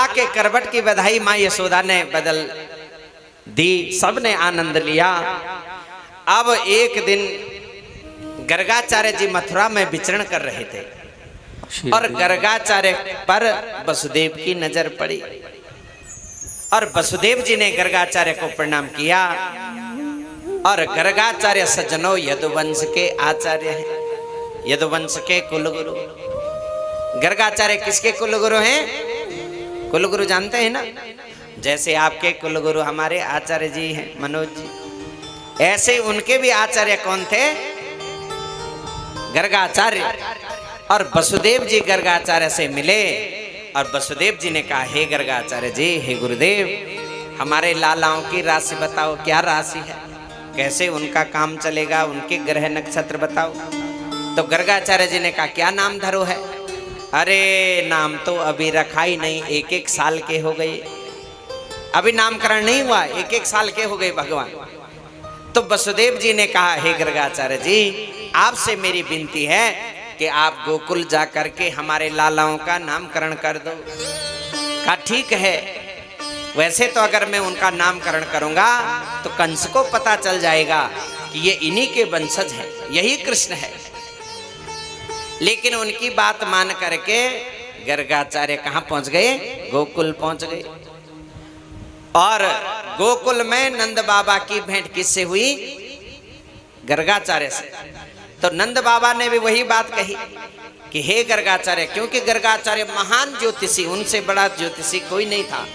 लाला के करवट की बधाई माँ यशोदा ने बदल दी, सबने आनंद लिया। अब एक दिन गर्गाचार्य जी मथुरा में विचरण कर रहे थे और गर्गाचार्य पर वसुदेव की नजर पड़ी और वसुदेव जी ने गर्गाचार्य को प्रणाम किया। और गर्गाचार्य सज्जनों यदुवंश के आचार्य हैं, यदुवंश के कुलगुरु। गर्गाचार्य किसके कुलगुरु हैं? कुलगुरु जानते हैं ना, जैसे आपके कुलगुरु हमारे आचार्य जी हैं मनोज जी, ऐसे उनके भी आचार्य कौन थे? गर्गाचार्य। और वसुदेव जी गर्गाचार्य से मिले और वसुदेव जी ने कहा, हे गर्गाचार्य जी, हे गुरुदेव, हमारे लालाओं की राशि बताओ, क्या राशि है, कैसे उनका काम चलेगा, उनके ग्रह नक्षत्र बताओ। तो गर्गाचार्य जी ने कहा, क्या नाम धरो है? अरे नाम तो अभी रखा ही नहीं, एक एक साल के हो गए, अभी नामकरण नहीं हुआ, एक एक साल के हो गए भगवान। तो वसुदेव जी ने कहा, हे गर्गाचार्य जी, आपसे मेरी विनती है कि आप गोकुल जा करके हमारे लालाओं का नामकरण कर दो। कहा ठीक है, वैसे तो अगर मैं उनका नामकरण करूंगा तो कंस को पता चल जाएगा कि ये इन्हीं के वंशज हैं, यही कृष्ण है। लेकिन उनकी बात मान करके गर्गाचार्य कहाँ पहुंच गए? गोकुल पहुंच गए। और गोकुल में नंद बाबा की भेंट किससे हुई? गर्गाचार्य से। तो नंद बाबा ने भी वही बात कही कि हे गर्गाचार्य, क्योंकि गर्गाचार्य महान ज्योतिषी, उनसे बड़ा ज्योतिषी कोई नहीं था,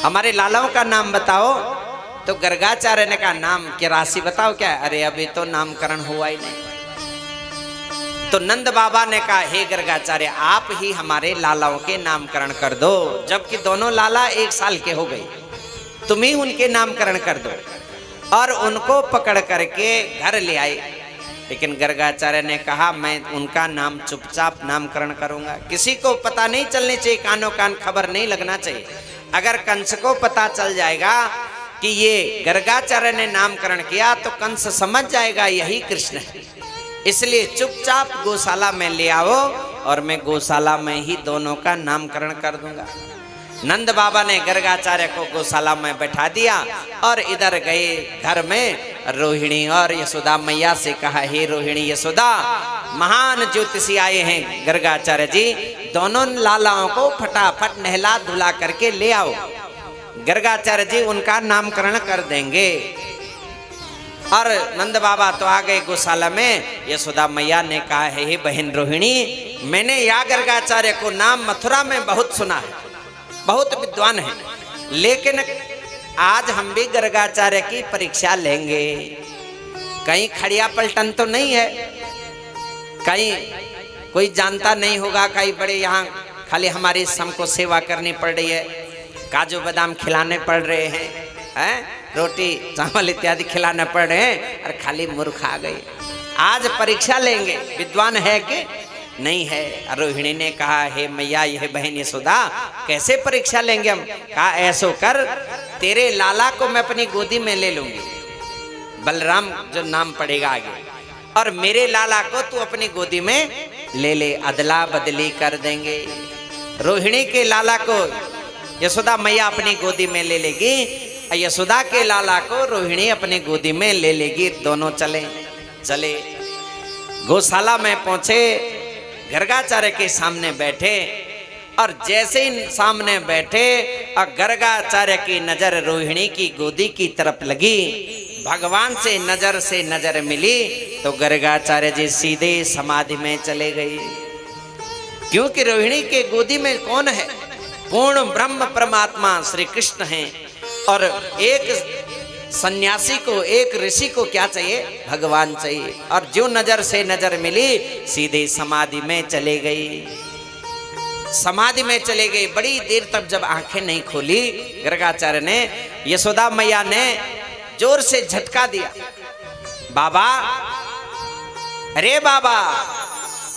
हमारे लालाओं का नाम बताओ। तो गर्गाचार्य ने कहा, नाम की राशि बताओ क्या? अरे अभी तो नामकरण हुआ ही नहीं। तो नंद बाबा ने कहा, हे गर्गाचार्य, आप ही हमारे लालाओं के नामकरण कर दो, जबकि दोनों लाला एक साल के हो गए, तुम ही उनके नामकरण कर दो। और उनको पकड़ करके घर ले आए। लेकिन गर्गाचार्य ने कहा, मैं उनका नाम चुपचाप नामकरण करूंगा, किसी को पता नहीं चलनी चाहिए, कानों कान खबर नहीं लगना चाहिए। अगर कंस को पता चल जाएगा कि ये गर्गाचार्य ने नामकरण किया तो कंस समझ जाएगा यही कृष्ण है। इसलिए चुपचाप गौशाला में ले आओ और मैं गौशाला में ही दोनों का नामकरण कर दूंगा। नंद बाबा ने गर्गाचार्य को गौशाला में बैठा दिया और इधर गए घर में। रोहिणी और यशोदा मैया से कहा, हे रोहिणी यशोदा, महान ज्योतिषी आए हैं गर्गाचार्य जी, दोनों लालाओं को फटाफट नहला धुला करके ले आओ, गर्गाचार्य जी उनका नामकरण कर देंगे। और नंद बाबा तो आ गए गौशाला में। यशोदा मैया ने कहा, हे बहन रोहिणी, मैंने या गर्गाचार्य को नाम मथुरा में बहुत सुना है, बहुत विद्वान है, लेकिन आज हम भी गर्गाचार्य की परीक्षा लेंगे। कहीं खड़िया पलटन तो नहीं है, कहीं कोई जानता नहीं होगा, कहीं बड़े यहाँ खाली हमारी हमको सेवा करनी पड़ रही है, काजू बादाम खिलाने पड़ रहे हैं, रोटी चावल इत्यादि खिलाने पड़ रहे हैं, और खाली मूर्ख आ गए। आज परीक्षा लेंगे, विद्वान है कि नहीं है। रोहिणी ने कहा, हे मैया, यह बहन यशोदा, कैसे परीक्षा लेंगे हम? कहा, ऐसो कर, तेरे लाला को मैं अपनी गोदी में ले लूंगी, बलराम जो नाम पड़ेगा आगे, और मेरे लाला को तू अपनी गोदी में ले ले, अदला बदली कर देंगे। रोहिणी के लाला को यशोदा मैया अपनी गोदी में ले लेगी, यशोदा के लाला को रोहिणी अपनी गोदी में ले लेगी। दोनों चले गौशाला में पहुंचे, गर्गाचार्य के सामने बैठे, और जैसे ही सामने बैठे और गर्गाचार्य की नजर रोहिणी की गोदी की तरफ लगी, भगवान से नजर मिली, तो गर्गाचार्य जी सीधे समाधि में चले गए। क्योंकि रोहिणी के गोदी में कौन है? पूर्ण ब्रह्म परमात्मा श्री कृष्ण हैं। और एक सन्यासी को, एक ऋषि को क्या चाहिए? भगवान चाहिए। और जो नजर से नजर मिली, सीधे समाधि में चले गई, समाधि में चले गए। बड़ी देर तक जब आंखें नहीं खोली गर्गाचार्य ने, यशोदा मैया ने जोर से झटका दिया, बाबा, अरे बाबा,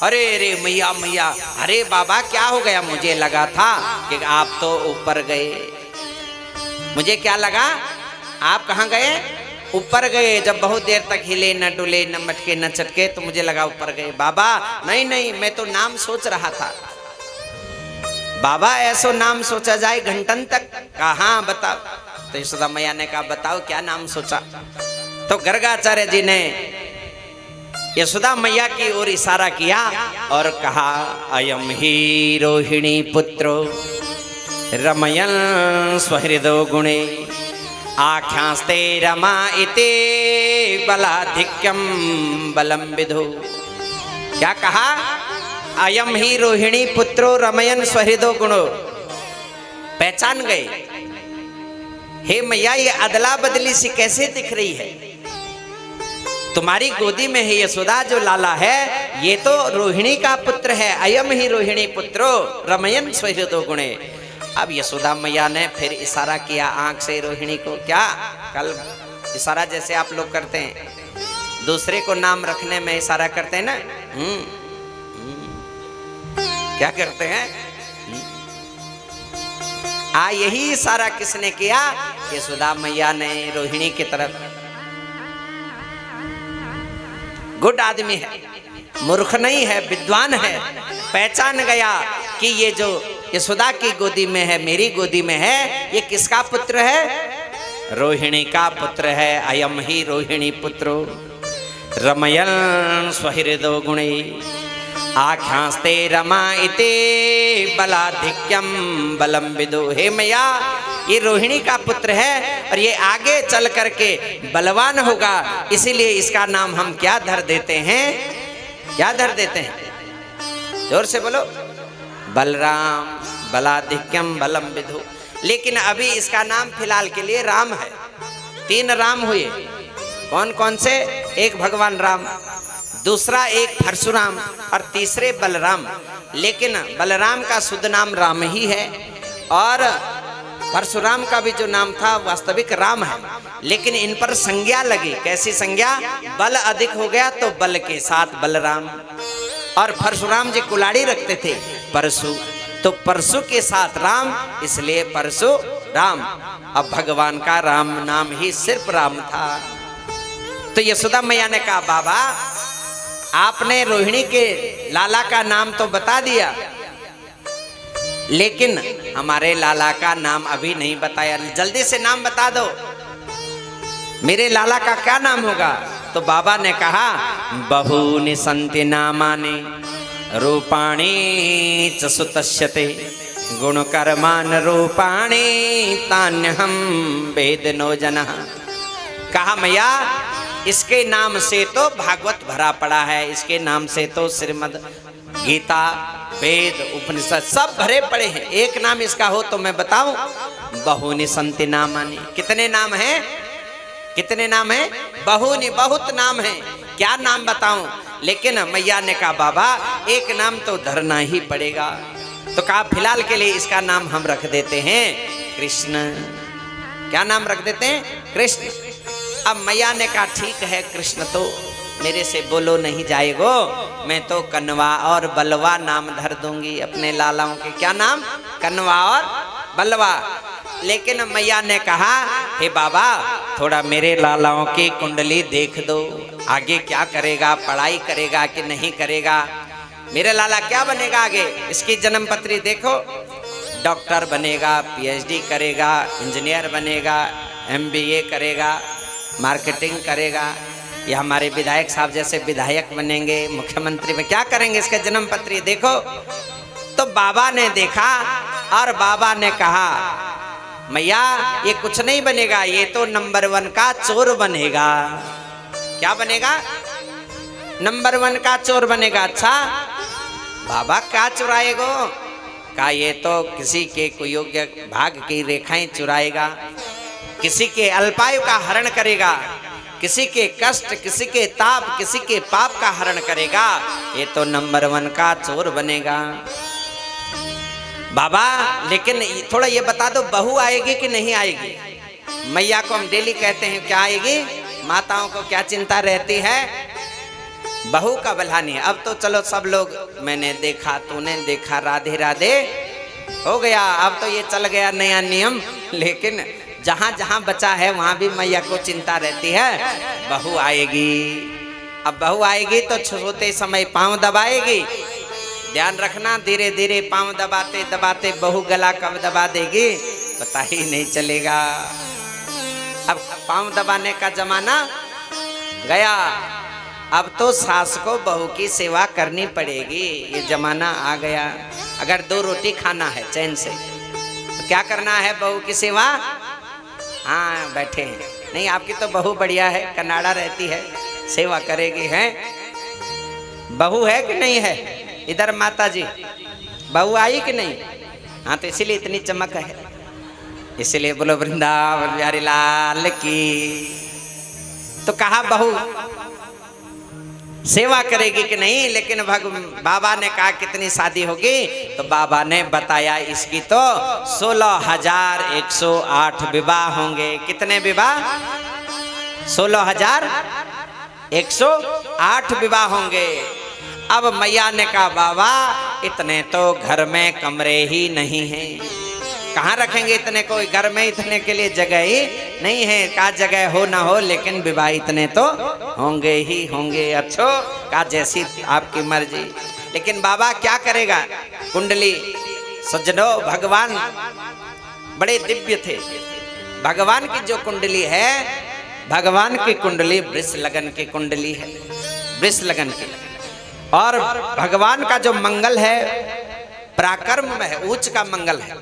अरे अरे मैया मैया, अरे बाबा क्या हो गया? मुझे लगा था कि आप तो ऊपर गए। मुझे क्या लगा? आप कहाँ गए? ऊपर गए। जब बहुत देर तक हिले न डुले न मटके न चटके, तो मुझे लगा ऊपर गए। बाबा नहीं नहीं, मैं तो नाम सोच रहा था, बाबा ऐसो नाम सोचा जाए घंटन तक? कहाँ बताओ। तो यशोदा मैया ने कहा बताओ क्या नाम सोचा। तो गर्गाचार्य जी ने यशोदा मैया की ओर इशारा किया और कहा अयम ही रोहिणी पुत्रो रमयन स्वहृदो गुणे आख्यास्ते रमा इते बलाधिक्यम बलम विधो। क्या कहा? अयम ही रोहिणी पुत्रो रमयन स्वहृदो गुणो। पहचान गए? हे मैया ये अदला बदली सी कैसे दिख रही है? तुम्हारी गोदी में है यशोदा जो लाला है ये तो रोहिणी का पुत्र है। अयम ही रोहिणी पुत्रो रमयन स्वहृदो गुणे। अब यशोदा मैया ने फिर इशारा किया आंख से रोहिणी को। क्या कल इशारा जैसे आप लोग करते हैं, दूसरे को नाम रखने में इशारा करते हैं ना, क्या करते हैं? यही इशारा किसने किया? यशोदा मैया ने रोहिणी की तरफ। गुड आदमी है, मूर्ख नहीं है, विद्वान है, पहचान गया कि ये जो यशोदा की गोदी में है मेरी गोदी में है ये किसका पुत्र है? रोहिणी का पुत्र है। अयम ही रोहिणी पुत्रो रमयन स्वहृदो गुणे आख्यास्ते रमा इते बलाधिक्यम बलम विदो। हे मैया ये रोहिणी का पुत्र है और ये आगे चल करके बलवान होगा, इसीलिए इसका नाम हम क्या धर देते हैं? क्या धर देते हैं? जोर से बोलो। बलराम बलाधिक्यम बलम विदो। लेकिन अभी इसका नाम फिलहाल के लिए राम है। 3 राम हुए। कौन कौन से? एक भगवान राम, दूसरा एक परशुराम और तीसरे बलराम। लेकिन बलराम का शुद्ध नाम राम ही है और परशुराम का भी जो नाम था वास्तविक राम है। लेकिन इन पर संज्ञा लगी। कैसी संज्ञा? बल अधिक हो गया तो बल के साथ बलराम। और परशुराम जी कुलाड़ी रखते थे परशु, तो परशु के साथ राम, इसलिए परशु राम। अब भगवान का राम नाम ही सिर्फ राम था। तो यशोदा मैया ने कहा बाबा आपने रोहिणी के लाला का नाम तो बता दिया लेकिन हमारे लाला का नाम अभी नहीं बताया। जल्दी से नाम बता दो, मेरे लाला का क्या नाम होगा? तो बाबा ने कहा बहूनि सन्ति नामानि रूपाणि च सुतस्यते गुणकर्मान रूपाणि तान्यहं वेदनो जनः। कहा मैया इसके नाम से तो भागवत भरा पड़ा है, इसके नाम से तो श्रीमद् गीता वेद उपनिषद सब भरे पड़े हैं। एक नाम इसका हो तो मैं बताऊं, बहूनि सन्ति नामानि। कितने नाम हैं? कितने नाम हैं? बहूनि, बहुत नाम हैं। क्या नाम बताऊं? लेकिन मैया ने कहा बाबा एक नाम तो धरना ही पड़ेगा। तो कहा फिलहाल के लिए इसका नाम हम रख देते हैं कृष्ण। क्या नाम रख देते हैं? कृष्ण। अब मैया ने कहा ठीक है, कृष्ण तो मेरे से बोलो नहीं जाएगो, मैं तो कन्वा और बलवा नाम धर दूंगी अपने लालाओं के। क्या नाम? कन्वा और बलवा। लेकिन मैया ने कहा हे बाबा थोड़ा मेरे लालाओं की कुंडली देख दो, आगे क्या करेगा, पढ़ाई करेगा कि नहीं करेगा, मेरे लाला क्या बनेगा आगे, इसकी जन्म पत्री देखो। डॉक्टर बनेगा, पीएचडी करेगा, इंजीनियर बनेगा, एमबीए करेगा, मार्केटिंग करेगा, या हमारे विधायक साहब जैसे विधायक बनेंगे, मुख्यमंत्री में क्या करेंगे, इसका जन्म पत्री देखो। तो बाबा ने देखा और बाबा ने कहा मैया ये कुछ नहीं बनेगा, ये तो नंबर 1 का चोर बनेगा। क्या बनेगा? नंबर 1 का चोर बनेगा। अच्छा बाबा क्या चुराएगो? कहा ये तो किसी के कुयोग्य भाग की रेखाएं चुराएगा, किसी के अल्पायु का हरण करेगा, किसी के कष्ट, किसी के ताप, किसी के पाप का हरण करेगा। ये तो नंबर 1 का चोर बनेगा। बाबा लेकिन थोड़ा ये बता दो बहू आएगी कि नहीं आएगी? मैया को हम डेली कहते हैं क्या आएगी, माताओं को क्या चिंता रहती है, बहू का बल्हानी है। अब तो चलो सब लोग मैंने देखा तूने देखा राधे राधे हो गया, अब तो ये चल गया नया नियम। लेकिन जहां जहां बचा है वहां भी मैया को चिंता रहती है बहू आएगी। अब बहू आएगी तो सोते समय पांव दबाएगी, ध्यान रखना, धीरे धीरे पांव दबाते दबाते बहू गला कब दबा देगी पता ही नहीं चलेगा। अब पांव दबाने का जमाना गया, अब तो सास को बहू की सेवा करनी पड़ेगी, ये जमाना आ गया। अगर 2 रोटी खाना है चैन से तो क्या करना है, बहू की सेवा। हाँ बैठे हैं, नहीं आपकी तो बहू बढ़िया है, कनाडा रहती है, सेवा करेगी। है बहू है कि नहीं है, इधर माता जी बहू आई कि नहीं। हाँ तो इसीलिए इतनी चमक है, इसीलिए बोलो वृंदावन बिहारी लाल की। तो कहा बहू सेवा करेगी कि नहीं, लेकिन बाबा ने कहा कितनी शादी होगी, तो बाबा ने बताया इसकी तो 16,108 विवाह होंगे। कितने विवाह, 16,108 विवाह होंगे। अब मैया ने कहा बाबा इतने तो घर में कमरे ही नहीं हैं, कहाँ रखेंगे इतने को, घर में इतने के लिए जगह ही नहीं है। का जगह हो ना हो लेकिन विवाह इतने तो होंगे ही होंगे। अच्छो का जैसी आपकी मर्जी, लेकिन बाबा क्या करेगा। कुंडली सज्जनों, भगवान बड़े दिव्य थे। भगवान की जो कुंडली है, भगवान की कुंडली वृष लगन की कुंडली है, वृष लगन की। और भगवान का जो मंगल है पराक्रम में है, उच्च का मंगल है।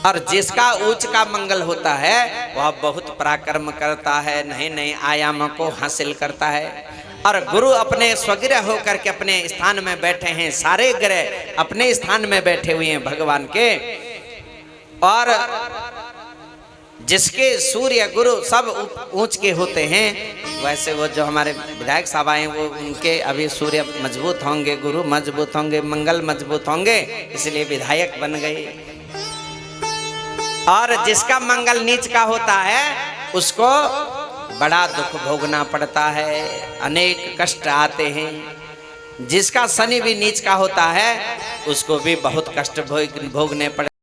और जिसका उच्च का मंगल होता है वह बहुत पराक्रम करता है, नए नए आयामों को हासिल करता है। और गुरु अपने स्वग्रह होकर के अपने स्थान में बैठे हैं, सारे ग्रह अपने स्थान में बैठे हुए हैं भगवान के। और जिसके सूर्य गुरु सब ऊंच के होते हैं, वैसे वो जो हमारे विधायक साहब आए वो उनके अभी सूर्य मजबूत होंगे, गुरु मजबूत होंगे, मंगल मजबूत होंगे, इसलिए विधायक बन गए। और जिसका मंगल नीच का होता है उसको बड़ा दुख भोगना पड़ता है, अनेक कष्ट आते हैं। जिसका शनि भी नीच का होता है उसको भी बहुत कष्ट भोगने पड़ते